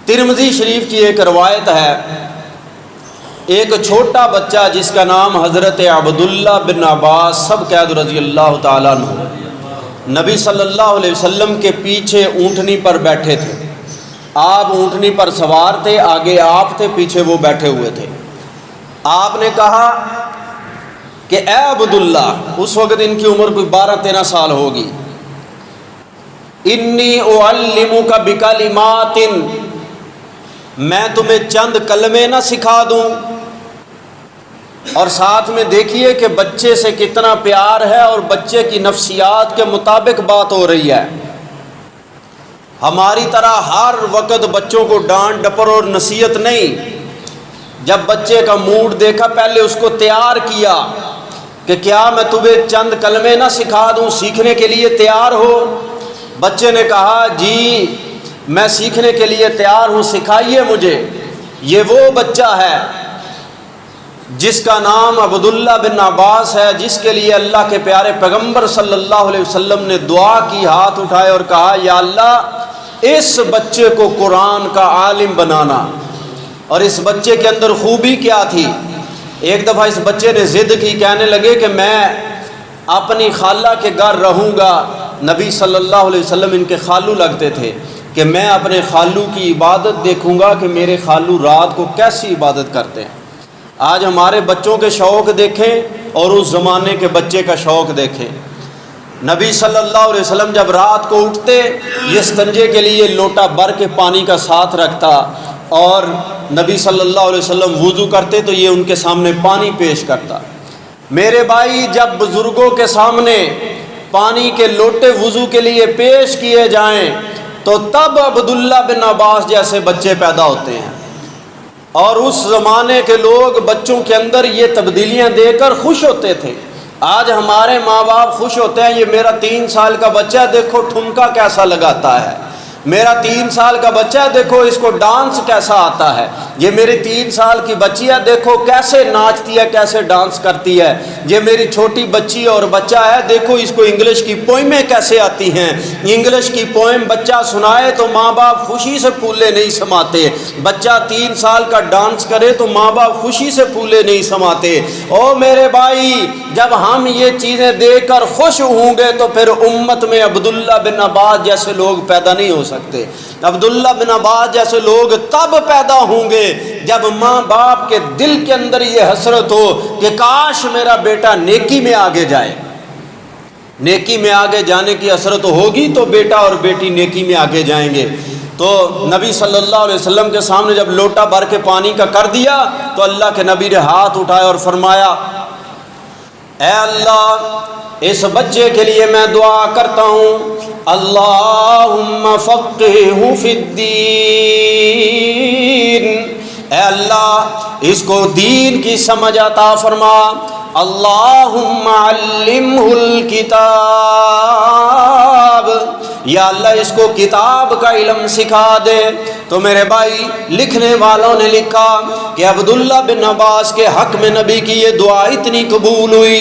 ترمذی شریف کی ایک روایت ہے، ایک چھوٹا بچہ جس کا نام حضرت عبداللہ بن عباس سب قید رضی اللہ تعالیٰ عنہ، نبی صلی اللہ علیہ وسلم کے پیچھے اونٹنی پر بیٹھے تھے۔ آپ اونٹنی پر سوار تھے، آگے آپ تھے، پیچھے وہ بیٹھے ہوئے تھے۔ آپ نے کہا کہ اے عبداللہ، اس وقت ان کی عمر کوئی 12-13 سال ہوگی، انی اعلمک بکلمات، میں تمہیں چند کلمے نہ سکھا دوں؟ اور ساتھ میں دیکھیے کہ بچے سے کتنا پیار ہے اور بچے کی نفسیات کے مطابق بات ہو رہی ہے۔ ہماری طرح ہر وقت بچوں کو ڈانٹ ڈپر اور نصیحت نہیں۔ جب بچے کا موڈ دیکھا، پہلے اس کو تیار کیا کہ کیا میں تمہیں چند کلمے نہ سکھا دوں، سیکھنے کے لیے تیار ہو؟ بچے نے کہا جی میں سیکھنے کے لیے تیار ہوں، سکھائیے مجھے۔ یہ وہ بچہ ہے جس کا نام عبداللہ بن عباس ہے، جس کے لیے اللہ کے پیارے پیغمبر صلی اللہ علیہ وسلم نے دعا کی، ہاتھ اٹھائے اور کہا یا اللہ اس بچے کو قرآن کا عالم بنانا۔ اور اس بچے کے اندر خوبی کیا تھی؟ ایک دفعہ اس بچے نے ضد کی، کہنے لگے کہ میں اپنی خالہ کے گھر رہوں گا۔ نبی صلی اللہ علیہ وسلم ان کے خالو لگتے تھے کہ میں اپنے خالو کی عبادت دیکھوں گا کہ میرے خالو رات کو کیسی عبادت کرتے ہیں۔ آج ہمارے بچوں کے شوق دیکھیں اور اس زمانے کے بچے کا شوق دیکھیں۔ نبی صلی اللہ علیہ وسلم جب رات کو اٹھتے، یہ استنجے کے لیے لوٹا بھر کے پانی کا ساتھ رکھتا، اور نبی صلی اللہ علیہ وسلم وضو کرتے تو یہ ان کے سامنے پانی پیش کرتا۔ میرے بھائی، جب بزرگوں کے سامنے پانی کے لوٹے وضو کے لیے پیش کیے جائیں تو تب عبداللہ بن عباس جیسے بچے پیدا ہوتے ہیں۔ اور اس زمانے کے لوگ بچوں کے اندر یہ تبدیلیاں دے کر خوش ہوتے تھے۔ آج ہمارے ماں باپ خوش ہوتے ہیں، یہ میرا 3 سال کا بچہ دیکھو ٹھمکا کیسا لگاتا ہے، میرا 3 سال کا بچہ دیکھو اس کو ڈانس کیسا آتا ہے، یہ میری 3 سال کی بچی ہے دیکھو کیسے ناچتی ہے، کیسے ڈانس کرتی ہے، یہ میری چھوٹی بچی اور بچہ ہے دیکھو اس کو انگلش کی پوئمیں کیسے آتی ہیں۔ انگلش کی پوئم بچہ سنائے تو ماں باپ خوشی سے پھولے نہیں سماتے، بچہ 3 سال کا ڈانس کرے تو ماں باپ خوشی سے پھولے نہیں سماتے۔ او میرے بھائی، جب ہم یہ چیزیں دیکھ کر خوش ہوں گے تو پھر امت میں عبداللہ بن عباس جیسے لوگ پیدا نہیں ہو سکتے۔ عبداللہ بن عباس جیسے لوگ تب پیدا ہوں گے جب ماں باپ کے دل کے اندر یہ حسرت ہو کہ کاش میرا بیٹا نیکی میں آگے جائے۔ نیکی میں آگے جانے کی حسرت ہوگی تو بیٹا اور بیٹی نیکی میں آگے جائیں گے۔ تو نبی صلی اللہ علیہ وسلم کے سامنے جب لوٹا بھر کے پانی کا کر دیا تو اللہ کے نبی نے ہاتھ اٹھائے اور فرمایا اے اللہ، اس بچے کے لیے میں دعا کرتا ہوں، اللہم فقہہ فی الدین، اے اللہ اس کو دین کی سمجھ عطا فرما، اللہم علمہ الکتاب، یا اللہ اس کو کتاب کا علم سکھا دے۔ تو میرے بھائی، لکھنے والوں نے لکھا کہ عبداللہ بن عباس کے حق میں نبی کی یہ دعا اتنی قبول ہوئی،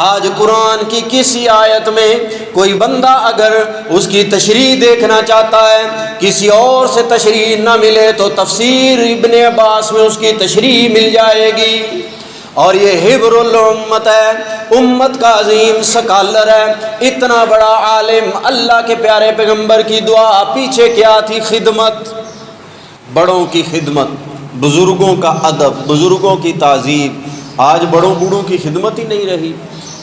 آج قرآن کی کسی آیت میں کوئی بندہ اگر اس کی تشریح دیکھنا چاہتا ہے، کسی اور سے تشریح نہ ملے تو تفسیر ابن عباس میں اس کی تشریح مل جائے گی۔ اور یہ حبر الامت ہے، امت کا عظیم سکالر ہے، اتنا بڑا عالم، اللہ کے پیارے پیغمبر کی دعا پیچھے کیا تھی؟ خدمت، بڑوں کی خدمت، بزرگوں کا ادب، بزرگوں کی تعظیم۔ آج بڑوں بوڑھوں کی خدمت ہی نہیں رہی،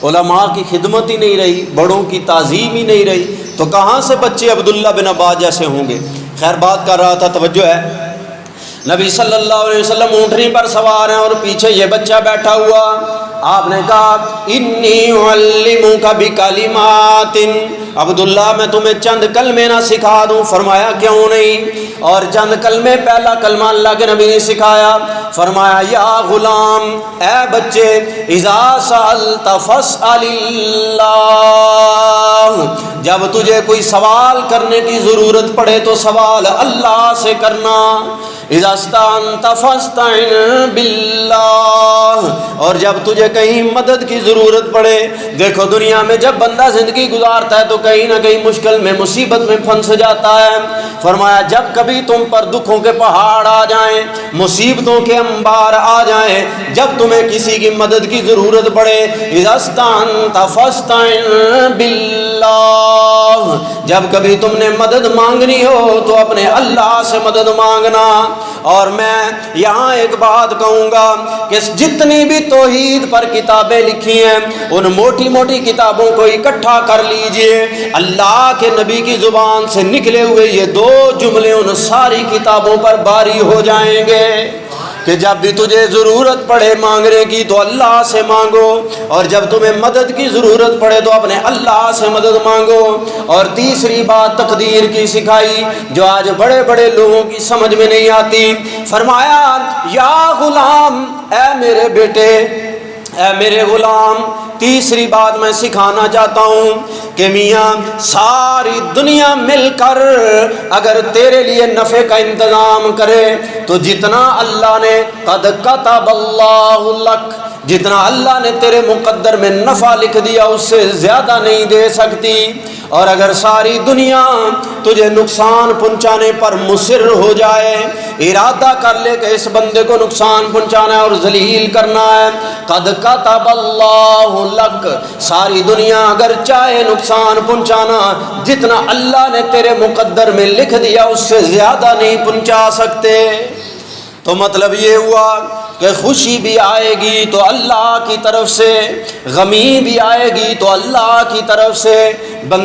علماء کی خدمت ہی نہیں رہی، بڑوں کی تعظیم ہی نہیں رہی، تو کہاں سے بچے عبداللہ بن عباس جیسے ہوں گے؟ خیر، بات کر رہا تھا، توجہ ہے، نبی صلی اللہ علیہ وسلم اونٹنی پر سوار ہیں اور پیچھے یہ بچہ بیٹھا ہوا۔ آپ نے کہا انی اعلمک بکلمات، عبداللہ میں تمہیں چند کلمے نہ سکھا دوں؟ فرمایا کیوں نہیں؟ اور چند کلمے، پہلا کلمہ اللہ کے نبی نے سکھایا، فرمایا یا غلام، اے بچے، اذا سألت فاسأل اللہ، جب تجھے کوئی سوال کرنے کی ضرورت پڑے تو سوال اللہ سے کرنا۔ اذا استعنت فاستعن باللہ، اور جب تجھے کہیں مدد کی ضرورت پڑے. دیکھو دنیا میں جب بندہ زندگی گزارتا ہے تو کہیں نہ کہیں مشکل میں مصیبت میں پھنس جاتا ہے. فرمایا جب کبھی تم پر دکھوں کے پہاڑ آ جائیں، مصیبتوں کے انبار آ جائیں، جب تمہیں کسی کی مدد کی ضرورت پڑے، اذا استعنت فاستعن باللہ، جب کبھی تم نے مدد مانگنی ہو تو اپنے اللہ سے مدد مانگنا. اور میں یہاں ایک بات کہوں گا کہ جتنی بھی توحید پر کتابیں لکھی ہیں ان موٹی موٹی کتابوں کو اکٹھا کر لیجئے. اللہ کے نبی کی زبان سے نکلے ہوئے یہ دو جملے ان ساری کتابوں پر باری ہو جائیں گے کہ جب بھی تجھے ضرورت پڑے مانگنے کی تو اللہ سے مانگو، اور جب تمہیں مدد کی ضرورت پڑے تو اپنے اللہ سے مدد مانگو. اور تیسری بات تقدیر کی سکھائی جو آج بڑے بڑے لوگوں کی سمجھ میں نہیں آتی. فرمایا یا غلام، اے میرے بیٹے، اے میرے غلام، تیسری بات میں سکھانا چاہتا ہوں کہ میاں ساری دنیا مل کر اگر تیرے لیے نفع کا انتظام کرے تو جتنا اللہ نے قد کتب اللہ لک، جتنا اللہ نے تیرے مقدر میں نفع لکھ دیا اس سے زیادہ نہیں دے سکتی. اور اگر ساری دنیا تجھے نقصان پہنچانے پر مصر ہو جائے، ارادہ کر لے کہ اس بندے کو نقصان پہنچانا ہے اور ذلیل کرنا ہے، قد کتب اللہ لک، ساری دنیا اگر چاہے نقصان پہنچانا، جتنا اللہ نے تیرے مقدر میں لکھ دیا اس سے زیادہ نہیں پہنچا سکتے. تو مطلب یہ ہوا کہ خوشی بھی آئے گی تو اللہ کی طرف سے، غمی بھی آئے گی تو اللہ کی طرف سے. بندہ